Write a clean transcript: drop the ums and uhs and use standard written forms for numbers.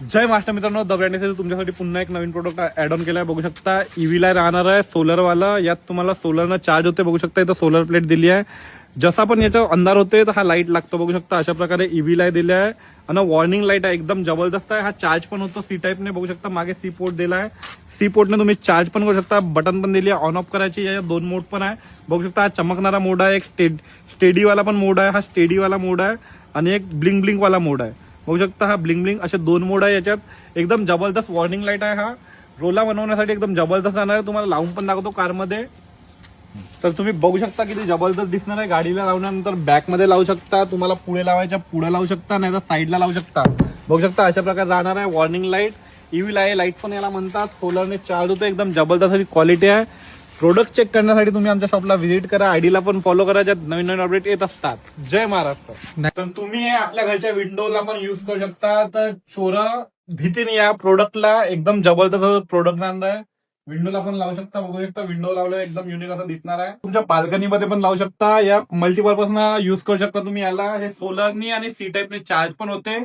जय महाराष्ट्र मित्रांनो, the brand Essel तुमच्यासाठी पुन्हा एक नवीन प्रोडक्ट ऍड ऑन केलाय. बघू शकता ईव्ही ला राहणार आहे सोलर वाला. यात तुम्हाला सोलरनं चार्ज होते. बघू शकता इथं सोलर प्लेट दिली आहे. जसा पण याचा अंधार होते तर हा लाईट लागतो. बघू शकता अशा प्रकारे ईव्ही ला दिली आहे आणि वॉर्निंग लाईट आहे, एकदम जबरदस्त आहे. हा चार्ज पण होतो सी टाईपने. बघू शकता मागे सी पोर्ट दिला आहे. सी पोर्टने तुम्ही चार्ज पण करू शकता. बटन पण दिली आहे ऑन ऑफ करायची. याच्यात दोन मोड पण आहे. बघू शकता हा चमकणारा मोड आहे, एक स्टेडीवाला पण मोड आहे. हा स्टेडीवाला मोड आहे आणि एक ब्लिंक ब्लिंक वाला मोड आहे. बघू शकता हा ब्लिंक ब्लिंक असे दोन मोड आहे याच्यात. एकदम जबरदस्त वॉर्निंग लाईट आहे. हा रोला बनवण्यासाठी एकदम जबरदस्त राहणार आहे. तुम्हाला लावून पण दाखवतो कारमध्ये. तर तुम्ही बघू शकता किती जबरदस्त दिसणार आहे. गाडीला लावल्यानंतर बॅक मध्ये लावू शकता, तुम्हाला पुढे लावायच्या पुढे लावू शकता, नाही तर साईडला लावू शकता. बघू शकता अशा प्रकारे राहणार आहे. वॉर्निंग लाईट ईव्ही आहे, लाईट पण याला म्हणतात. सोलरने चार्ज होतो. एकदम जबरदस्त क्वालिटी आहे. प्रोडक्ट चेक करण्यासाठी तुम्ही आमच्या शॉपला व्हिजिट करा. आयडीला पण फॉलो करा, ज्यात नवीन नवीन अपडेट येत असतात. जय महाराष्ट्र. तर तुम्ही हे आपल्या घरच्या विंडोला पण युज करू शकता. तर चोरा भीतीने या प्रोडक्टला एकदम जबरदस्त प्रोडक्ट आणणार आहे. विंडोला पण लावू शकता. बघू शकता विंडो लावल्यावर एकदम युनिक असं दिसणार आहे. तुमच्या बाल्कनीमध्ये पण लावू शकता. या मल्टीपर्पज ना युज करू शकता तुम्ही याला. हे सोलरनी आणि सी टाईपने चार्ज पण होते.